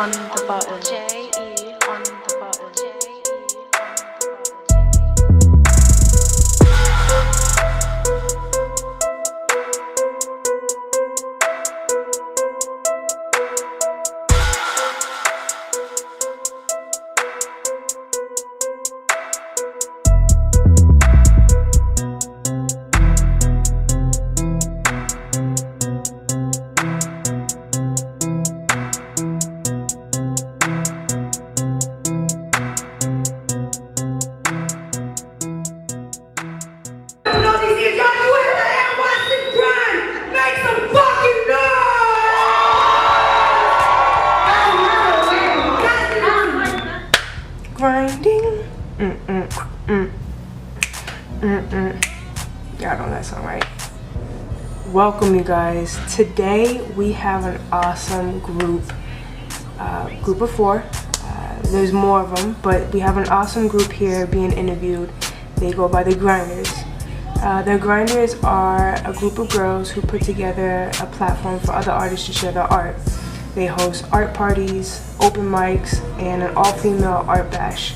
on the button. J-E on the button. Grinding. Y'all know that song, right? Welcome, you guys. Today we have an awesome group of 4. There's more of them, but we have an awesome group here being interviewed. They go by the Grinders. The Grinders are a group of girls who put together a platform for other artists to share their art. They host art parties, open mics, and an all-female art bash.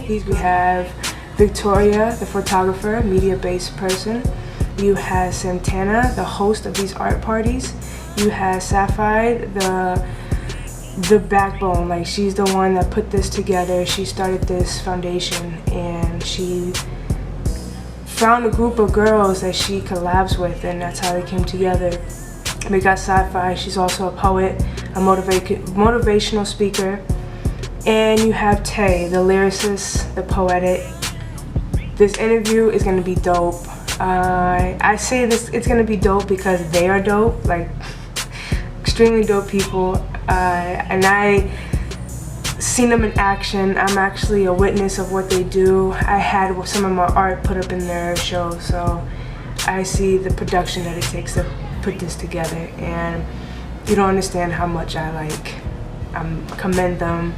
We have Victoria, the photographer, media-based person. You have Santana, the host of these art parties. You have Safiel, the backbone. Like, she's the one that put this together. She started this foundation, and she found a group of girls that she collabs with, and that's how they came together. We got Safiel. She's also a poet, a motivational speaker. And you have Tay, the lyricist, the poetic. This interview is gonna be dope. I say this, it's gonna be dope because they are dope, like extremely dope people. And I seen them in action. I'm actually a witness of what they do. I had some of my art put up in their show, so I see the production that it takes to put this together, and you don't understand how much I commend them.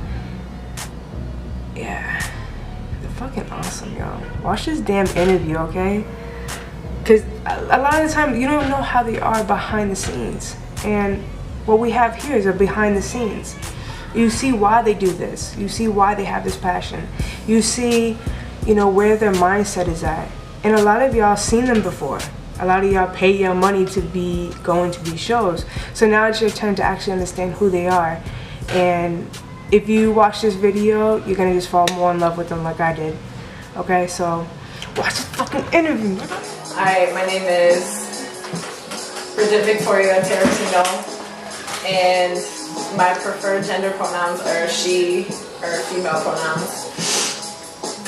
Yeah, they're fucking awesome, y'all. Watch this damn interview, okay? Because a lot of the time you don't know how they are behind the scenes, and what we have here is a behind the scenes. You see why they do this. You see why they have this passion. You see, where their mindset is at. And a lot of y'all seen them before. A lot of y'all pay your money to be going to these shows. So now it's your turn to actually understand who they are. And if you watch this video, you're gonna just fall more in love with them like I did. Okay, so watch this fucking interview. Hi, my name is Bridget Victoria Tarantino, and my preferred gender pronouns are she or female pronouns.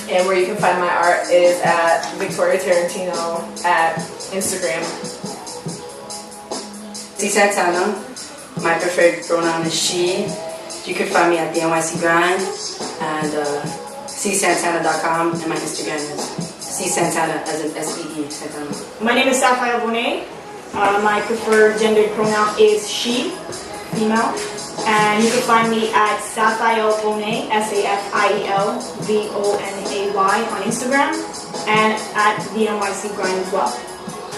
And where you can find my art is at Victoria Tarantino at Instagram. Santana. My preferred pronoun is she. You can find me at the NYC Grind and csantana.com, and my Instagram is csantana as in S-E-E, Santana. My name is Safiel Bonet. My preferred gendered pronoun is she, female. And you can find me at Safiel Bonet, Safiel Bonay on Instagram, and at the NYC Grind as well.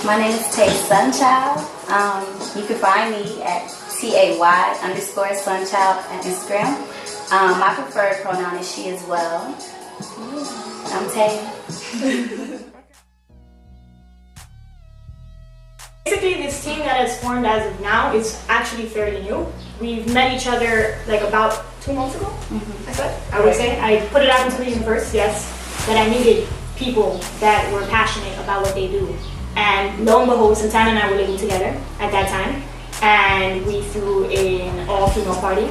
My name is Tay Sunchild. You can find me at TAY_Sunchild on Instagram. My preferred pronoun is she as well. I'm Tay. Basically, this team that has formed as of now is actually fairly new. We've met each other like about 2 months ago, I would say. I put it out into the universe, yes, that I needed people that were passionate about what they do. And lo and behold, Santana and I were living together at that time, and we threw an all-female party,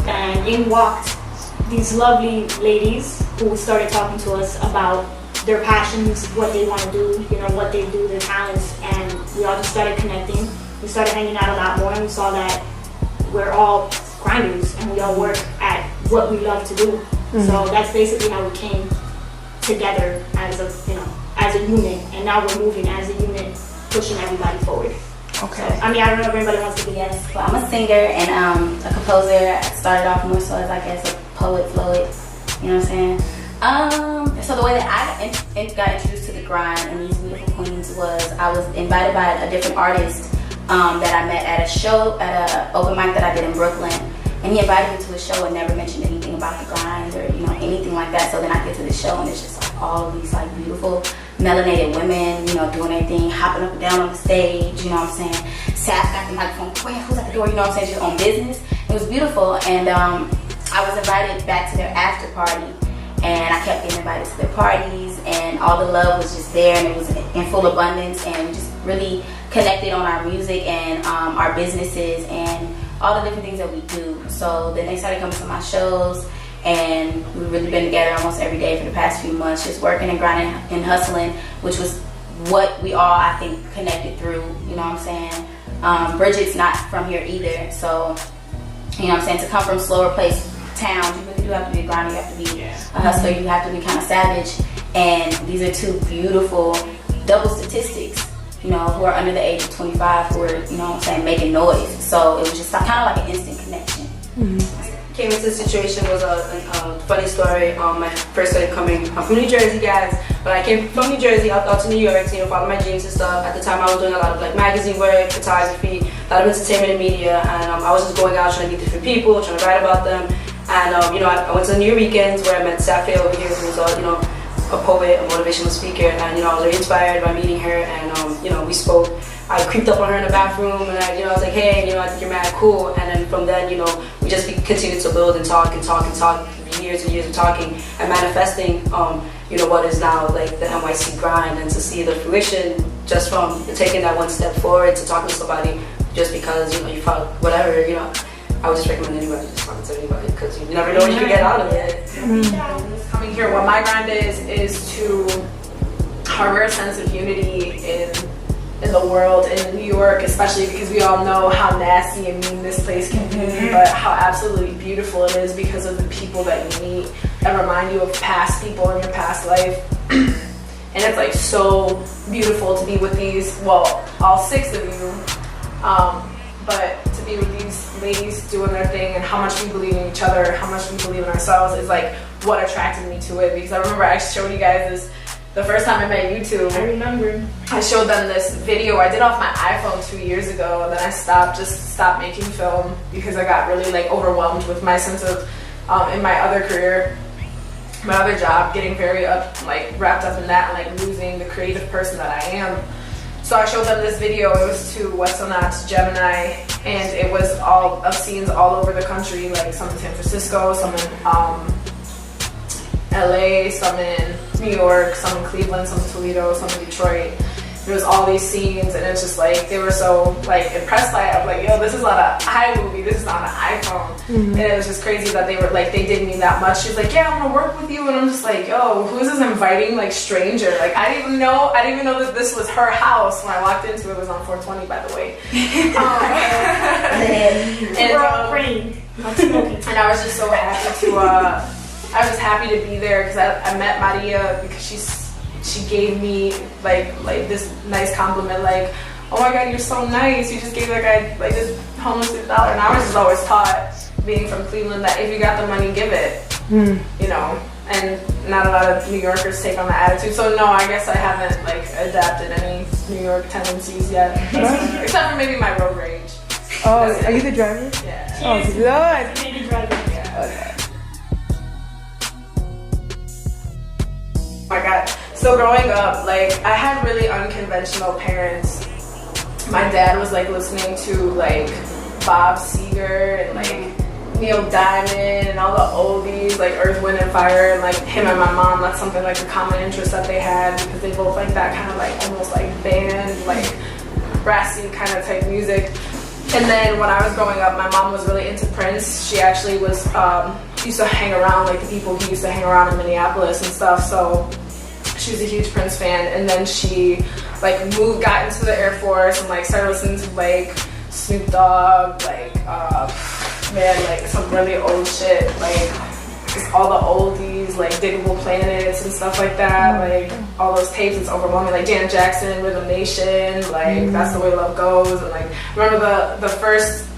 and in walked these lovely ladies who started talking to us about their passions, what they want to do, what they do, their talents, and we all just started connecting. We started hanging out a lot more, and we saw that we're all grinders, and we all work at what we love to do. So that's basically how we came together as a unit, and now we're moving as a unit, pushing everybody forward. Okay. So, I don't know if everybody wants to be Yes, well, I'm a singer and a composer. I started off more so as a poet, you know what I'm saying? So the way that I got introduced to the grind and these beautiful queens was I was invited by a different artist that I met at a show, at an open mic that I did in Brooklyn. And he invited me to his show and never mentioned anything about the grind or, you know, anything like that. So then I get to the show and it's just like all of these like beautiful melanated women, you know, doing their thing, hopping up and down on the stage, you know what I'm saying? Saf got the microphone, wait, who's at the door, you know what I'm saying, just on business. It was beautiful, and I was invited back to their after party, and I kept getting invited to their parties, and all the love was just there, and it was in full abundance, and we just really connected on our music and our businesses and all the different things that we do. So then they started coming to my shows, and we've really been together almost every day for the past few months, just working and grinding and hustling, which was what we all, I think, connected through, you know what I'm saying? Bridget's not from here either, so, you know what I'm saying, to come from slower place towns, you really do have to be a grinder, you have to be a hustler, you have to be kind of savage, and these are two beautiful double statistics, you know, who are under the age of 25, who are, you know what I'm saying, making noise. So it was just kind of like an instant connection. Came into the situation was a funny story. I first started coming. I'm from New Jersey, guys, but I came from New Jersey out to New York to, you know, follow my dreams and stuff. At the time, I was doing a lot of like magazine work, photography, a lot of entertainment and media, and I was just going out trying to meet different people, trying to write about them. And you know, I went to the New Year weekends where I met Safiel over here, who's you know, a poet, a motivational speaker, and you know, I was very inspired by meeting her, and you know, we spoke. I creeped up on her in the bathroom, and I was like, hey, you know, I think you're mad cool. And then from then, you know, we just continued to build and talk and talk and talk, years and years of talking and manifesting, you know, what is now like the NYC grind, and to see the fruition just from taking that one step forward to talking to somebody just because, you know, you felt whatever, you know. I would just recommend anybody just talking to anybody, because you never know what you can get out of it. Coming here, what my grind is to harbor a sense of unity in the world, in New York, especially because we all know how nasty and mean this place can be, but how absolutely beautiful it is because of the people that you meet that remind you of past people in your past life. And it's like so beautiful to be with these, well, all 6 of you, but to be with these ladies doing their thing, and how much we believe in each other, how much we believe in ourselves is like what attracted me to it. Because I remember I showed you guys this the first time I met you two. I remember. I showed them this video I did off my iPhone 2 years ago, and then I stopped making film because I got really like overwhelmed with my sense of in my other career, my other job, getting very wrapped up in that and like losing the creative person that I am. So I showed them this video. It was to What's So Not to Gemini, and it was all of scenes all over the country, like some in San Francisco, some in LA, some in New York, some in Cleveland, some in Toledo, some in Detroit. There was all these scenes, and it's just like they were so like impressed by it. I'm like, yo, this is not an iMovie, this is not an iPhone. And it was just crazy that they were like, they did me that much. She's like, yeah, I'm gonna work with you, and I'm just like, yo, who's this inviting like stranger? Like I didn't even know that this was her house when I walked into it. It was on 420, by the way. And I was just so happy to. I was happy to be there because I met Maria because she gave me like this nice compliment, like, oh my god, you're so nice, you just gave that guy like this homeless $1. And I was just always taught, being from Cleveland, that if you got the money, give it. You know, and not a lot of New Yorkers take on that attitude. So no, I guess I haven't like adapted any New York tendencies yet, except for maybe my road rage. Oh, are you the driver? Yeah. Oh, good. Maybe driving. Okay. Oh my god. So growing up, like, I had really unconventional parents. My dad was like listening to like Bob Seger and like Neil Diamond and all the oldies, like Earth, Wind and Fire, and like him and my mom, that's something like a common interest that they had because they both like that kind of like almost like band, like brassy kind of type music. And then when I was growing up, my mom was really into Prince. She actually was used to hang around like the people he used to hang around in Minneapolis and stuff. So she was a huge Prince fan. And then she like got into the Air Force and like started listening to like Snoop Dogg, like like some really old shit, like just all the oldies, like Diggable Planets and stuff like that, like all those tapes. It's overwhelming, like Janet Jackson, Rhythm Nation, like That's the Way Love Goes. And like remember the first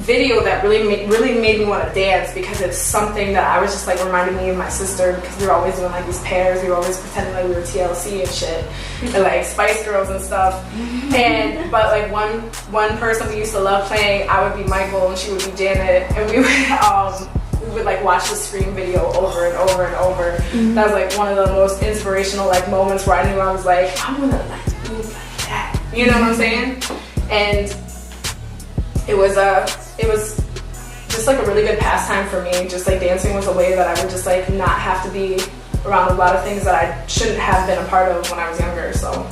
video that really made me want to dance, because it's something that I was just like reminding me of my sister, because we were always doing like these pairs, we were always pretending like we were TLC and shit, and like Spice Girls and stuff. And but like one person we used to love playing, I would be Michael and she would be Janet, and we would like watch the Scream video over and over and over. That was like one of the most inspirational like moments where I knew I was like, I'm gonna like move like that. You know what I'm saying? And it was just like a really good pastime for me. Just like dancing was a way that I would just like not have to be around a lot of things that I shouldn't have been a part of when I was younger. So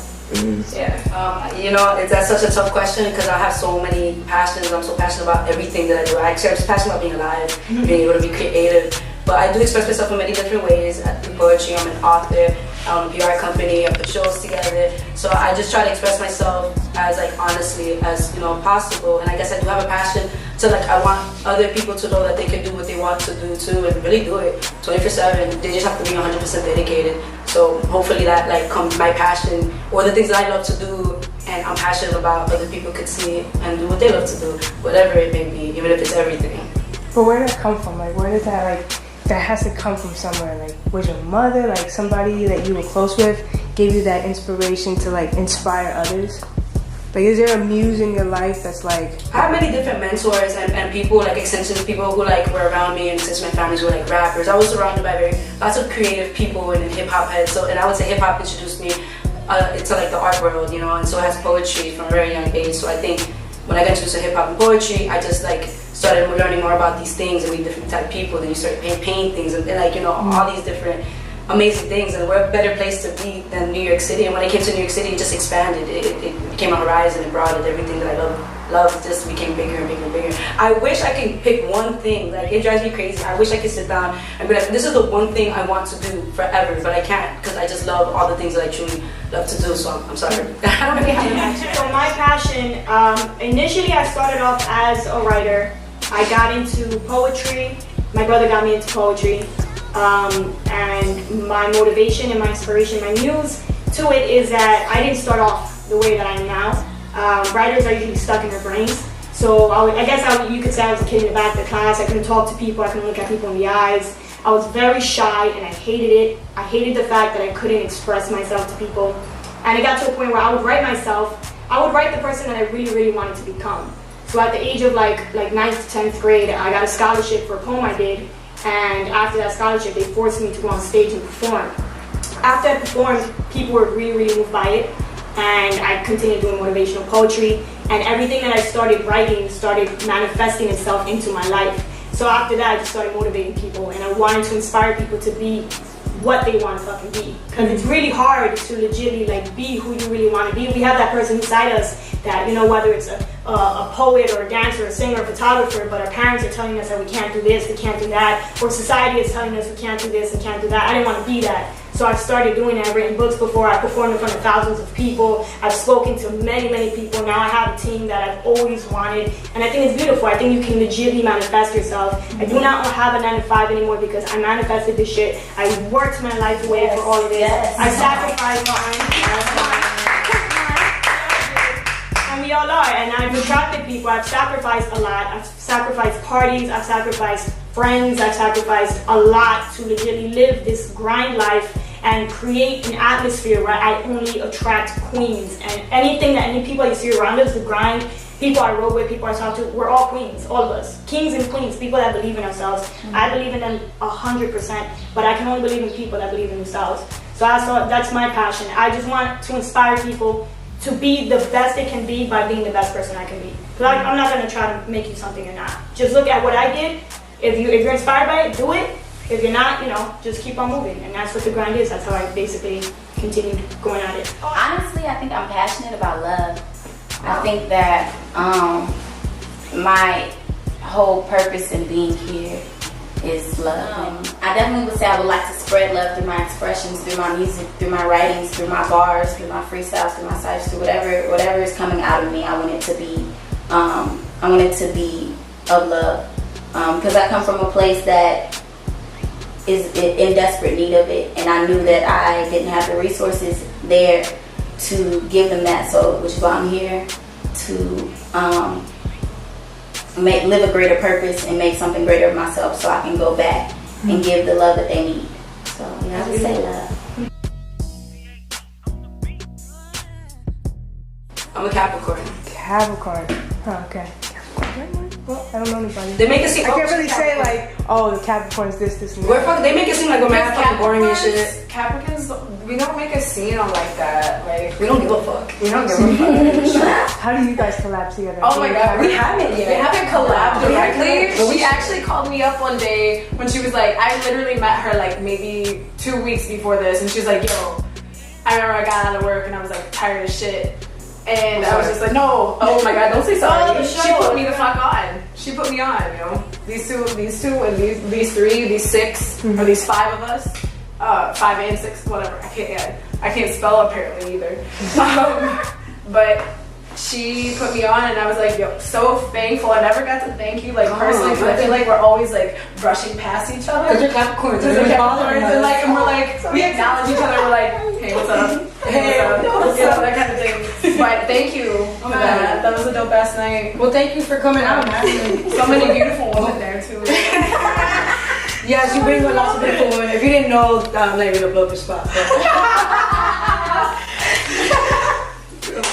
yeah. You know, that's such a tough question, because I have so many passions. I'm so passionate about everything that I do. I'm just passionate about being alive, being able to be creative. But I do express myself in many different ways. I do poetry, I'm an author, I own a PR company, I put shows together. So I just try to express myself as like honestly as, you know, possible. And I guess I do have a passion to like, I want other people to know that they can do what they want to do too, and really do it 24/7. They just have to be 100% dedicated. So hopefully that like comes my passion, or the things that I love to do and I'm passionate about, other people could see and do what they love to do, whatever it may be, even if it's everything. But where did that come from? Like, where did that, like, that has to come from somewhere? Like, was your mother, like, somebody that you were close with gave you that inspiration to, like, inspire others? Like, is there a muse in your life that's, like... I have many different mentors and people, like, extensions, people who, like, were around me, and since my families were, like, rappers. I was surrounded by lots of creative people and hip-hop heads. So, and I would say hip-hop introduced me into, like, the art world, you know, and so it has poetry from a very young age. So I think when I got introduced to hip-hop and poetry, I just, like, started learning more about these things and meet different type of people. Then you start painting things and like, you know, all these different amazing things. And we're a better place to be than New York City. And when I came to New York City, it just expanded. It became a horizon. It broadened. Everything that I love just became bigger and bigger and bigger. I wish I could pick one thing. Like, it drives me crazy. I wish I could sit down and be like, this is the one thing I want to do forever, but I can't, because I just love all the things that I truly love to do. So I'm sorry. I don't know. So my passion, initially I started off as a writer. I got into poetry. My brother got me into poetry. And my motivation and my inspiration, my muse to it is that I didn't start off the way that I am now. Writers are usually stuck in their brains. So I guess you could say I was a kid in the back of the class. I couldn't talk to people. I couldn't look at people in the eyes. I was very shy and I hated it. I hated the fact that I couldn't express myself to people. And it got to a point where I would write myself. I would write the person that I really, really wanted to become. So at the age of like 9th to 10th grade, I got a scholarship for a poem I did. And after that scholarship, they forced me to go on stage and perform. After I performed, people were really, really moved by it. And I continued doing motivational poetry. And everything that I started writing started manifesting itself into my life. So after that, I just started motivating people. And I wanted to inspire people to be what they want to fucking be. Because it's really hard to legitimately like be who you really want to be. We have that person inside us that, you know, whether it's a poet or a dancer, a singer, a photographer, but our parents are telling us that we can't do this, we can't do that, or society is telling us we can't do this and can't do that. I didn't want to be that. So I started doing it. I've written books before. I performed in front of thousands of people. I've spoken to many, many people. Now I have a team that I've always wanted. And I think it's beautiful. I think you can legitimately manifest yourself. I do not have a 9 to 5 anymore because I manifested this shit. I worked my life away for all of this. I sacrificed and we all are. And I've attracted people. I've sacrificed a lot. I've sacrificed parties. I've sacrificed friends. I've sacrificed a lot to legitimately live this grind life and create an atmosphere where I only attract queens. And anything that any people you see around us, the grind, people I rode with, people I talked to, we're all queens, all of us. Kings and queens, people that believe in ourselves. I believe in them 100%, but I can only believe in people that believe in themselves. So that's my passion. I just want to inspire people to be the best they can be by being the best person I can be. I'm not going to try to make you something you're not. Just look at what I did. If you're inspired by it, do it. If you're not, you know, just keep on moving. And that's what the grind is. That's how I basically continued going at it. Honestly, I think I'm passionate about love. I think that my whole purpose in being here is love. I definitely would say I would like to spread love through my expressions, through my music, through my writings, through my bars, through my freestyles, through my sites, through whatever is coming out of me. I want it to be of love. Because I come from a place that is in desperate need of it, and I knew that I didn't have the resources there to give them that, so which is why I'm here to live a greater purpose and make something greater of myself, so I can go back and give the love that they need. So I just say love. I'm a Capricorn. Capricorn. Oh, okay. Well, I don't know anybody. They make it seem. I can't really say like, oh, the Capricorn's this, and that. They make it seem like we're mad fucking boring and shit. Capricorns, we don't make a scene on like that. Like We don't give a fuck. we don't give a fuck. How do you guys collab together? Oh my god, We haven't yet. We haven't collabed directly. But we She actually called me up one day when she was like, I literally met her like maybe 2 weeks before this, and she was like, yo, I remember I got out of work and I was like tired as shit. And I was just like, no, oh my god, don't say sorry. She put me the fuck on. She put me on, you know. These two, and these three, these six, or these five of us. 5 and 6, whatever. I can't spell apparently either. But she put me on, and I was like, yo, so thankful. I never got to thank you like personally, but I feel like we're always like brushing past each other. Because you're Capricorns. Because we're Capricorns, and like, and we're like, we acknowledge each other. We're like, hey, what's up? Hey, what's up? That kind of thing. But thank you for that. That was a dope ass night. Well, thank you for coming out, man. So many beautiful women there too. Yes, you bring a lot of beautiful women. If you didn't know, I'm not even gonna blow up your spot.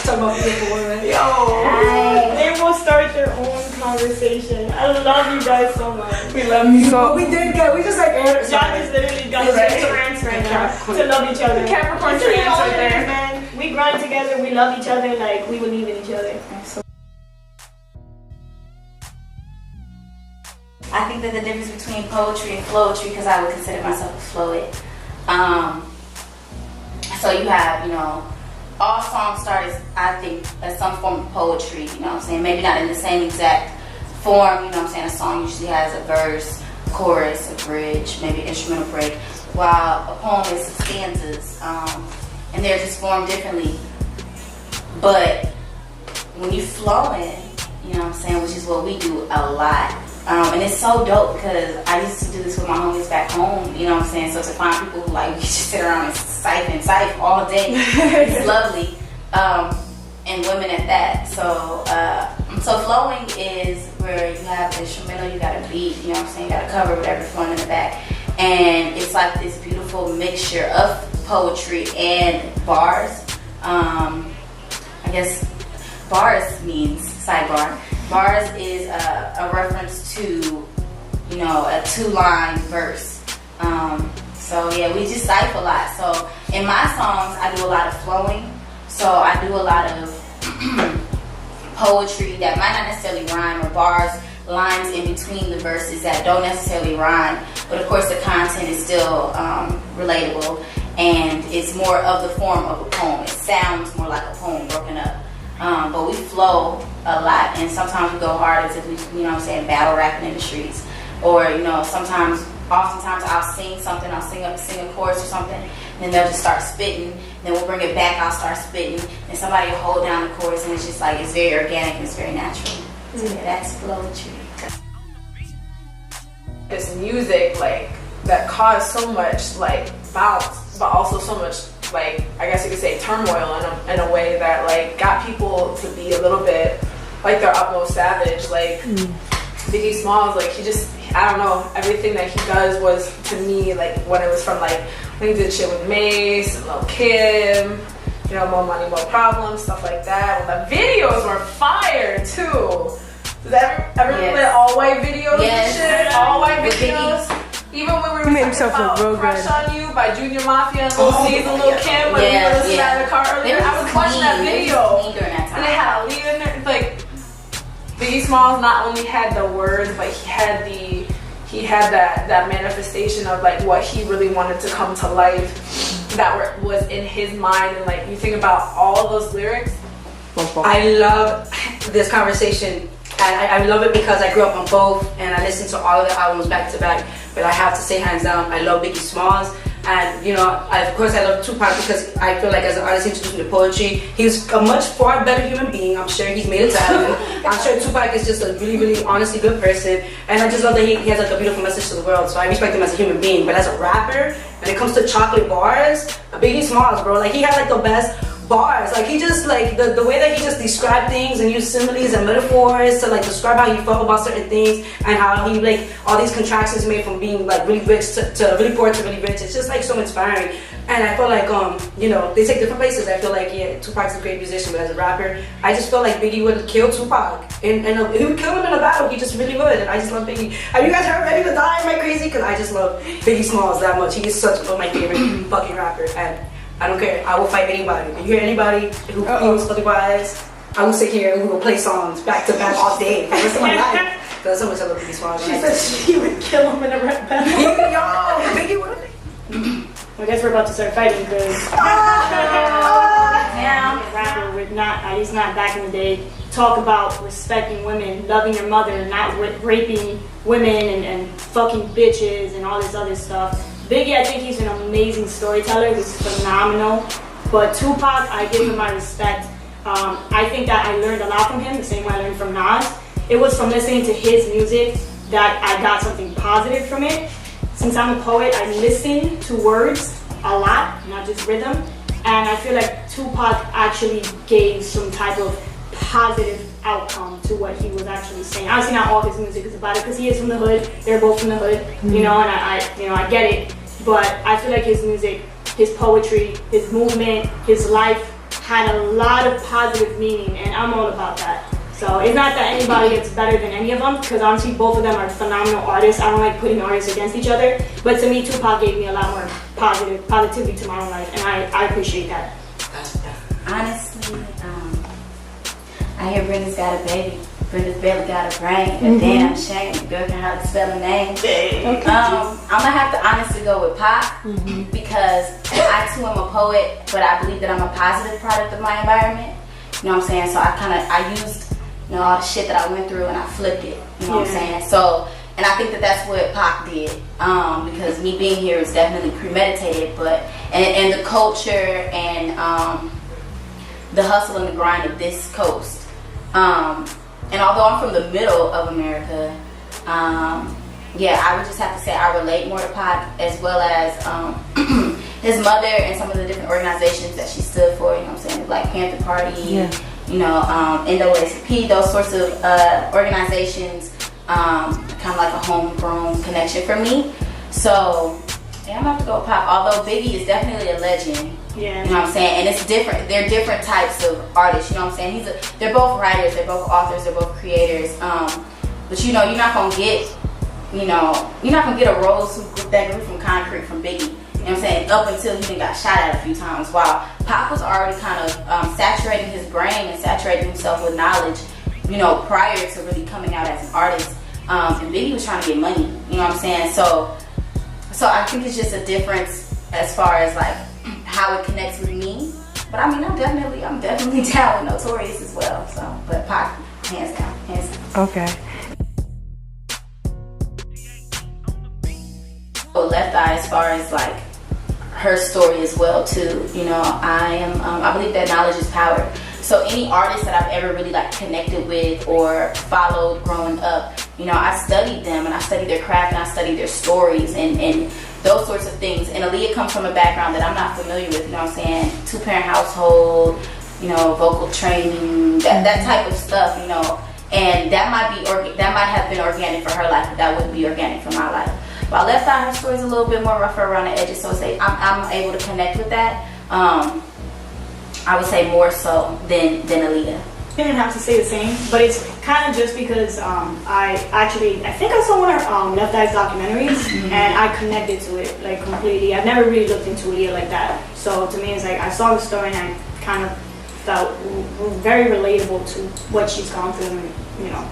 Talking about beautiful women. They will start their own conversation. I love you guys so much. We love you. So We did good. We just like aired it. Y'all just literally got trans right now to love each other. Capricorn Listen to trans all right of there. this, man. We grind together. We love each other. Like we believe in each other. I think that the difference between poetry and Floetry, because I would consider myself a Floet. So you have, you know, all songs start as, I think, as some form of poetry, you know what I'm saying? Maybe not in the same exact form, you know what I'm saying? A song usually has a verse, chorus, a bridge, maybe an instrumental break, while a poem is stanzas, and they're just formed differently. But when you flow in, you know what I'm saying, which is what we do a lot. And it's so dope because I used to do this with my homies back home, you know what I'm saying? So to find people who like, we just sit around and siphon all day, it's lovely. And women at that. So flowing is where you have the instrumental, you got a beat, you know what I'm saying? You got a cover, whatever, flowing in the back. And it's like this beautiful mixture of poetry and bars. I guess bars means sidebar. Bars is a reference to, you know, a 2-line verse. So yeah, we just cipher a lot. So in my songs, I do a lot of flowing. So I do a lot of poetry that might not necessarily rhyme, or bars, lines in between the verses that don't necessarily rhyme. But of course, the content is still relatable, and it's more of the form of a poem. It sounds more like a poem broken up. But we flow a lot, and sometimes we go hard as if we, you know what I'm saying, battle rapping in the streets. Or, you know, oftentimes I'll sing something, I'll sing a chorus or something, and then they'll just start spitting, then we'll bring it back, I'll start spitting, and somebody will hold down the chorus, and it's just like, it's very organic and it's very natural. So yeah, that's Floetry. This music, like, that caused so much, like, bounce, but also so much, like, I guess you could say turmoil in a way that, like, got people to be a little bit like their utmost savage. Like, Biggie Smalls, like, he just, I don't know, everything that he does was, to me, like, when it was from, like, when he did shit with Mace and Lil' Kim, you know, More Money, More Problems, stuff like that. When the videos were fire, too. Does everyone play all-white videos and shit? All-white videos? Even when we were talking about Crush on You by Junior Mafia and Lil C's and Lil Kim, when we were listening to the car earlier, I was watching that video, and it had Aaliyah in there. Like, Biggie Smalls not only had the words, but he had that manifestation of, like, what he really wanted to come to life, that was in his mind. And, like, you think about all of those lyrics. I love this conversation, and I love it because I grew up on both, and I listened to all of the albums back to back. But I have to say, hands down, I love Biggie Smalls. And, you know, of course I love Tupac because I feel like as an artist introduced me to poetry, he's a much far better human being. I'm sure he's made it to heaven. I'm sure Tupac is just a really, really honestly good person. And I just love that he has like a beautiful message to the world. So I respect him as a human being. But as a rapper, when it comes to chocolate bars, Biggie Smalls, bro, like, he had like the best bars. Like he just like the way that he just described things and used similes and metaphors to like describe how he felt about certain things and how he like all these contractions made from being like really rich to really poor to really rich. It's just like so inspiring. And I feel like you know, they take different places. I feel like yeah, Tupac's a great musician, but as a rapper, I just feel like Biggie would kill Tupac, and he would kill him in a battle. He just really would. And I just love Biggie. Have you guys heard Ready to Die? Am I crazy? Because I just love Biggie Smalls that much. He is such my favorite fucking rapper, and I don't care. I will fight anybody. If you hear anybody who feels otherwise, I will sit here and we will play songs back to back all day for the rest of my life. Because so much I love Biggie Smalls. She said she would kill him in a rap battle. Yo, Biggie would. I guess we're about to start fighting because Yeah. rapper would not, at least not back in the day, talk about respecting women, loving your mother, not raping women and fucking bitches and all this other stuff. Biggie, I think he's an amazing storyteller. He's phenomenal. But Tupac, I give him my respect. I think that I learned a lot from him, the same way I learned from Nas. It was from listening to his music that I got something positive from it. Since I'm a poet, I listen to words a lot, not just rhythm. And I feel like Tupac actually gave some type of positive outcome to what he was actually saying. Obviously not all his music is about it because he is from the hood, they're both from the hood, you know, and I get it. But I feel like his music, his poetry, his movement, his life had a lot of positive meaning, and I'm all about that. So it's not that anybody gets better than any of them, because honestly both of them are phenomenal artists. I don't like putting artists against each other, but to me Tupac gave me a lot more positivity to my own life, and I appreciate that. Honestly, I hear Brenda's got a baby. Brenda's barely got a brain. A damn shame. The girl can hardly spell a name. I'm gonna have to honestly go with Pop because I too am a poet, but I believe that I'm a positive product of my environment. You know what I'm saying? So I used all the shit that I went through and I flipped it. You know what I'm saying? So, and I think that that's what Pac did, because me being here is definitely premeditated, but and the culture and the hustle and the grind of this coast. And although I'm from the middle of America, I would just have to say I relate more to Pac, as well as his mother and some of the different organizations that she stood for. You know what I'm saying? The Black Panther Party, NAACP, those sorts of organizations, kind of like a homegrown connection for me. So I'm gonna have to go with Pac. Although Biggie is definitely a legend. Yeah. You know what I'm saying? And it's different. They're different types of artists. You know what I'm saying? They're both writers. They're both authors. They're both creators. But you're not gonna get, you're not gonna get a rose that grew from concrete from Biggie. You know what I'm saying? Up until he got shot at a few times. While Pac was already kind of saturating his brain and saturating himself with knowledge, prior to really coming out as an artist. And Biggie was trying to get money. You know what I'm saying? So I think it's just a difference as far as like how it connects with me. But I mean, I'm definitely down with Notorious as well. So, but Pac, hands down. Okay. Left Eye, as far as like her story as well too. I believe that knowledge is power. So any artist that I've ever really like connected with or followed growing up, I studied them and I studied their craft and I studied their stories and those sorts of things. And Aaliyah comes from a background that I'm not familiar with, you know what I'm saying? 2-parent household, vocal training, that type of stuff, and that might have been organic for her life, but that wouldn't be organic for my life. While Left Eye, her story is a little bit more rougher around the edges, so I'm able to connect with that. I would say more so than Aaliyah. I didn't have to say the same, but it's kind of just because I think I saw one of Left Eye's documentaries and I connected to it like completely. I've never really looked into Aaliyah like that, so to me it's like I saw the story and I kind of felt very relatable to what she's gone through and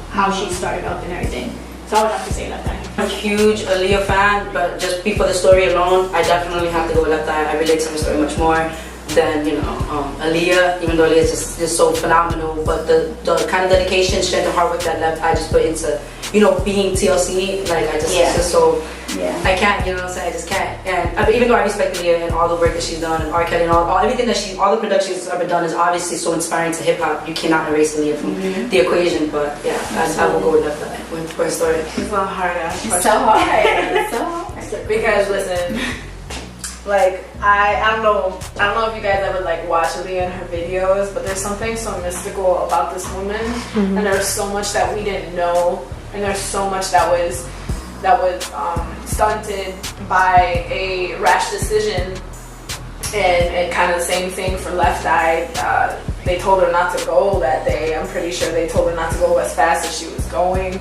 how she started up and everything. So I would have to say Left Eye. I'm a huge Aaliyah fan, but just for the story alone, I definitely have to go with Left Eye. I relate to the story much more than Aaliyah, even though Aaliyah is just so phenomenal. But the kind of dedication, strength, and hard work that Left Eye just put into being TLC, like it's just so. Yeah. I can't, I just can't. And even though I respect Aaliyah and all the work that she's done, and R. Kelly and all everything that all the productions she's ever done is obviously so inspiring to hip hop. You cannot erase Aaliyah from the equation. But yeah, I will go with Left Eye for a story. It's not hard. It's so hard. It's so hard. Because listen, Like I don't know if you guys ever like watch Aaliyah and her videos, but there's something so mystical about this woman, and there's so much that we didn't know, and there's so much that was stunted by a rash decision, and kind of the same thing for Left Eye. They told her not to go that day. I'm pretty sure they told her not to go as fast as she was going.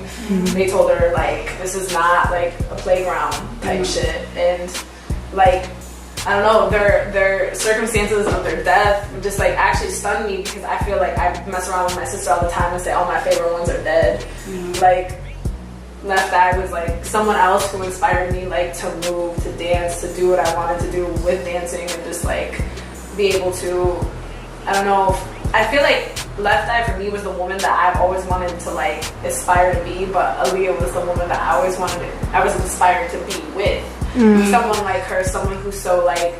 They told her like this is not like a playground type shit, and like I don't know, their circumstances of their death just like actually stunned me, because I feel like I mess around with my sister all the time and say all my favorite ones are dead. Like Left Eye was like someone else who inspired me like to move, to dance, to do what I wanted to do with dancing, and just like be able to, I don't know, I feel like Left Eye for me was the woman that I've always wanted to like aspire to be, but Aaliyah was the woman that I was inspired to be with. Someone like her, someone who's so like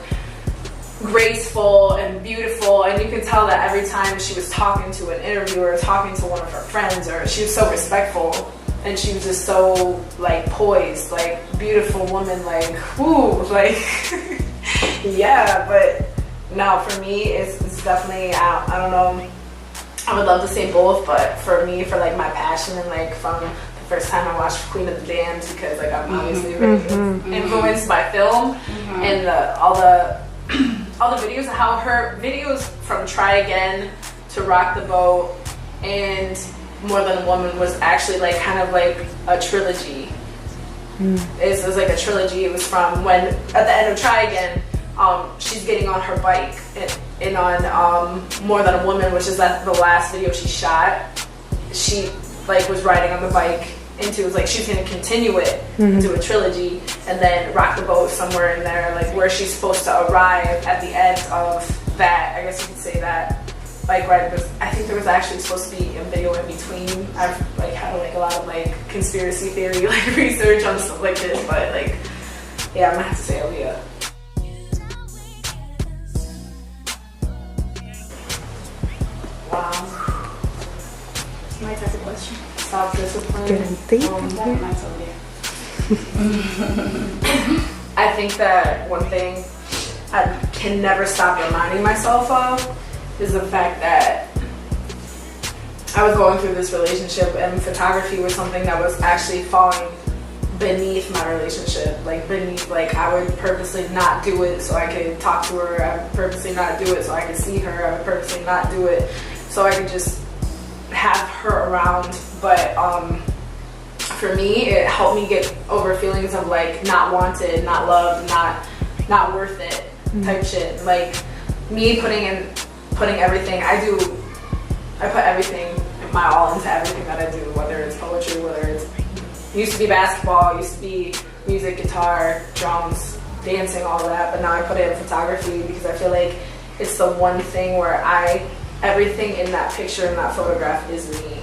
graceful and beautiful, and you can tell that every time she was talking to an interviewer or talking to one of her friends, or she was so respectful, and she was just so like poised, like beautiful woman, like whoo, like yeah. But no, for me it's definitely I don't know, I would love to say both, but for me, for like my passion, and like from the first time I watched Queen of the Damned, because like I'm obviously really influenced by film, and all the videos, how her videos from Try Again to Rock the Boat and More Than a Woman was actually like kind of like a trilogy. It was like a trilogy. It was from when at the end of Try Again, she's getting on her bike, and on More Than a Woman, which is the last video she shot, she like was riding on the bike into, it was like she's gonna continue it into a trilogy, and then Rock the Boat somewhere in there, like where she's supposed to arrive at the end of that, I guess you could say that, like right, I think there was actually supposed to be a video in between. I've like had like a lot of like conspiracy theory like research on stuff like this, but like yeah, I'm gonna have to say Aaliyah. Wow, It's my type of question. Self-discipline. Mine's over there. I think that one thing I can never stop reminding myself of is the fact that I was going through this relationship, and photography was something that was actually falling beneath my relationship, like beneath, like I would purposely not do it so I could talk to her, I would purposely not do it so I could see her, I would purposely not do it so I could just have her around. But for me, it helped me get over feelings of like not wanted, not loved, not worth it type shit. Like me putting everything I put everything, my all into everything that I do, whether it's poetry, whether it's used to be basketball, used to be music, guitar, drums, dancing, all of that, but now I put it in photography because I feel like it's the one thing where everything in that picture, in that photograph is me.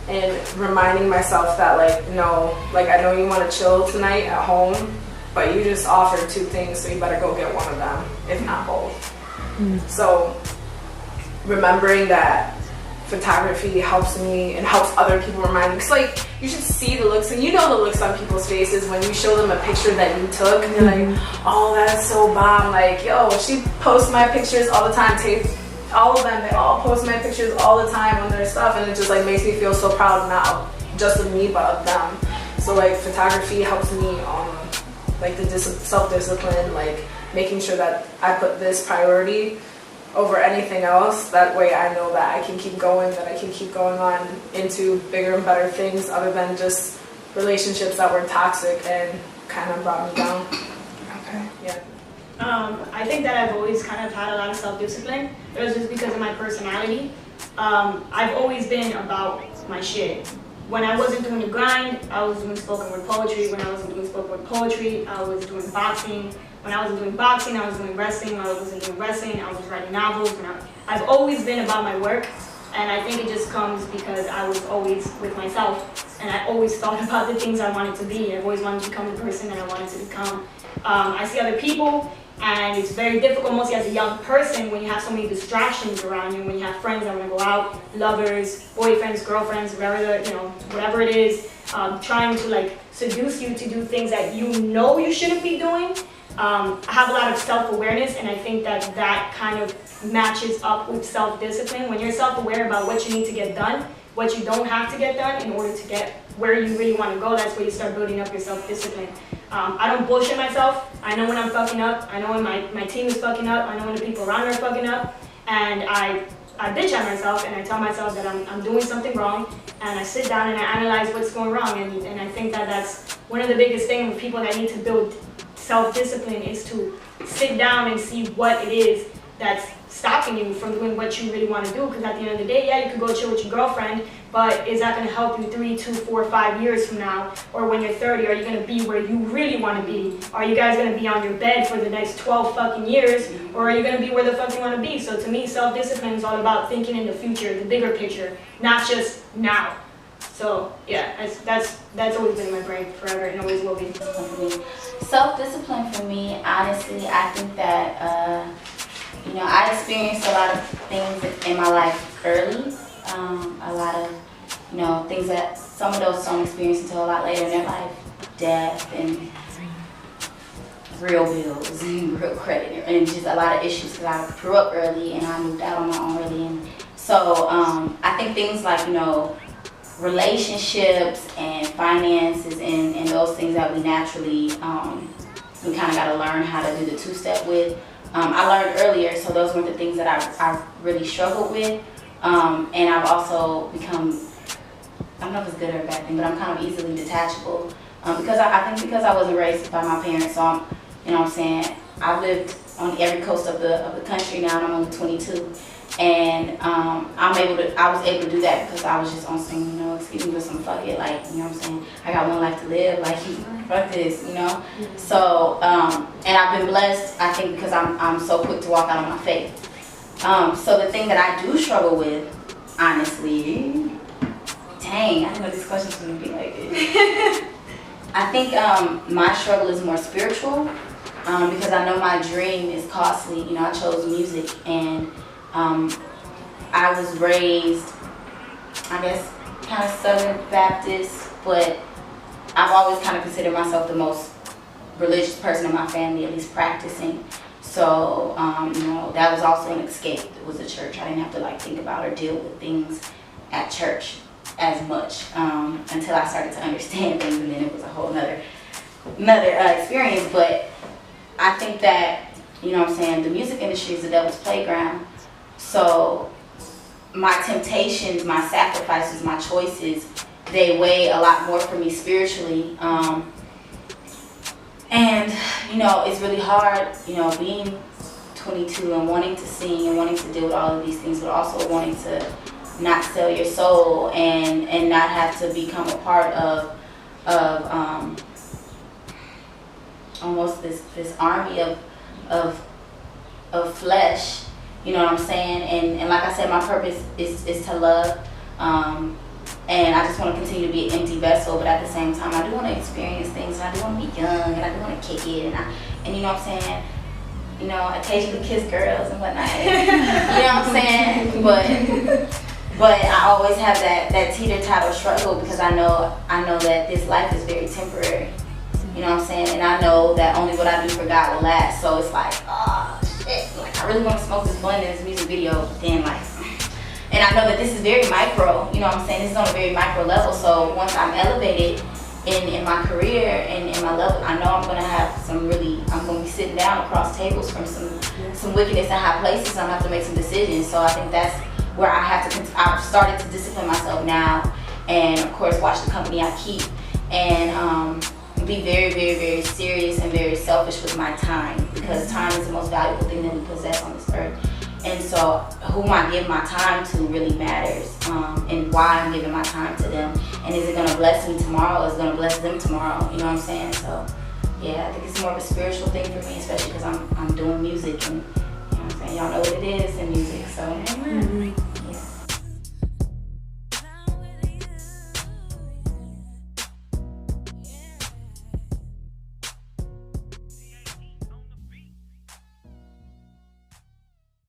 And reminding myself that like, no, like I know you want to chill tonight at home, but you just offered two things, so you better go get one of them, if not both. So remembering that photography helps me and helps other people remind me, because like you should see the looks, and you know the looks on people's faces when you show them a picture that you took, and they're like, oh, that's so bomb, like yo, she posts my pictures all the time, all of them, they all post my pictures all the time on their stuff, and it just like makes me feel so proud, not just of me but of them. So like photography helps me like the self-discipline, like making sure that I put this priority over anything else. That way I know that I can keep going, that I can keep going on into bigger and better things other than just relationships that were toxic and kind of brought me down. Okay. Yeah. I think that I've always kind of had a lot of self-discipline. It was just because of my personality. I've always been about my shit. When I wasn't doing the grind, I was doing spoken word poetry. When I wasn't doing spoken word poetry, I was doing boxing. When I wasn't doing boxing, I was doing wrestling. When I wasn't doing wrestling, I was writing novels. I've always been about my work, and I think it just comes because I was always with myself, and I always thought about the things I wanted to be. I've always wanted to become the person that I wanted to become. I see other people, and it's very difficult, mostly as a young person, when you have so many distractions around you, when you have friends that want to go out, lovers, boyfriends, girlfriends, whatever it is, trying to like seduce you to do things that you know you shouldn't be doing. I have a lot of self-awareness, and I think that that kind of matches up with self-discipline. When you're self-aware about what you need to get done, what you don't have to get done in order to get where you really want to go, that's where you start building up your self-discipline. I don't bullshit myself. I know when I'm fucking up. I know when my team is fucking up. I know when the people around me are fucking up. And I bitch at myself, and I tell myself that I'm doing something wrong, and I sit down and I analyze what's going wrong. And I think that that's one of the biggest things with people that need to build self-discipline, is to sit down and see what it is that's stopping you from doing what you really want to do. Because at the end of the day, yeah, you could go chill with your girlfriend, but is that going to help you 3, 2, 4, 5 years from now? Or when you're 30, are you going to be where you really want to be? Are you guys going to be on your bed for the next 12 fucking years? Or are you going to be where the fuck you want to be? So to me, self-discipline is all about thinking in the future, the bigger picture, not just now. So yeah, that's always been in my brain forever, and always will be. Self-discipline for me, honestly, I think that, I experienced a lot of things in my life early. A lot of, things that some of those don't experience until a lot later in their life. Death and real bills and real credit and just a lot of issues, because I grew up early and I moved out on my own early. And so I think things like, relationships and finances and those things that we naturally, we kind of got to learn how to do the two-step with. I learned earlier, so those weren't the things that I really struggled with. And I've also become, I don't know if it's good or a bad thing, but I'm kind of easily detachable. Because I think because I wasn't raised by my parents, so I'm, I've lived on every coast of the country now, and I'm only 22. And I was able to do that because I was just on some, excuse me, but some fuck it, like, I got one life to live, like, fuck this, So, and I've been blessed, I think, because I'm so quick to walk out on my faith. So the thing that I do struggle with, honestly, dang, I didn't know these questions were gonna be like this. I think my struggle is more spiritual, because I know my dream is costly. I chose music, and I was raised, I guess, kind of Southern Baptist, but I've always kind of considered myself the most religious person in my family, at least practicing. So, that was also an escape. It was a church. I didn't have to think about or deal with things at church as much until I started to understand things, and then it was a whole another experience. But I think that, the music industry is the devil's playground. So my temptations, my sacrifices, my choices, they weigh a lot more for me spiritually. And, it's really hard, being 22 and wanting to sing and wanting to deal with all of these things, but also wanting to not sell your soul and not have to become a part of almost this army of flesh. You know what I'm saying? And like I said, my purpose is to love. And I just want to continue to be an empty vessel, but at the same time, I do want to experience things, and I do want to be young, and I do want to kick it, and you know what I'm saying? Occasionally kiss girls and whatnot. You know what I'm saying? But I always have that teeter-totter struggle, because I know that this life is very temporary. You know what I'm saying? And I know that only what I do for God will last. So it's like, oh shit, I really want to smoke this blunt in this music video, but then and I know that this is very micro, you know what I'm saying? This is on a very micro level. So once I'm elevated in my career and in my level, I know I'm going to be sitting down across tables from some wickedness in high places. I'm going to have to make some decisions. So I think that's where I've started to discipline myself now, and of course watch the company I keep, and be very, very, very serious and very selfish with my time, because time is the most valuable thing that we possess on this earth. And so whom I give my time to really matters, and why I'm giving my time to them. And is it going to bless me tomorrow, or is it going to bless them tomorrow? You know what I'm saying? So yeah, I think it's more of a spiritual thing for me, especially because I'm doing music, and you know what I'm saying, y'all know what it is.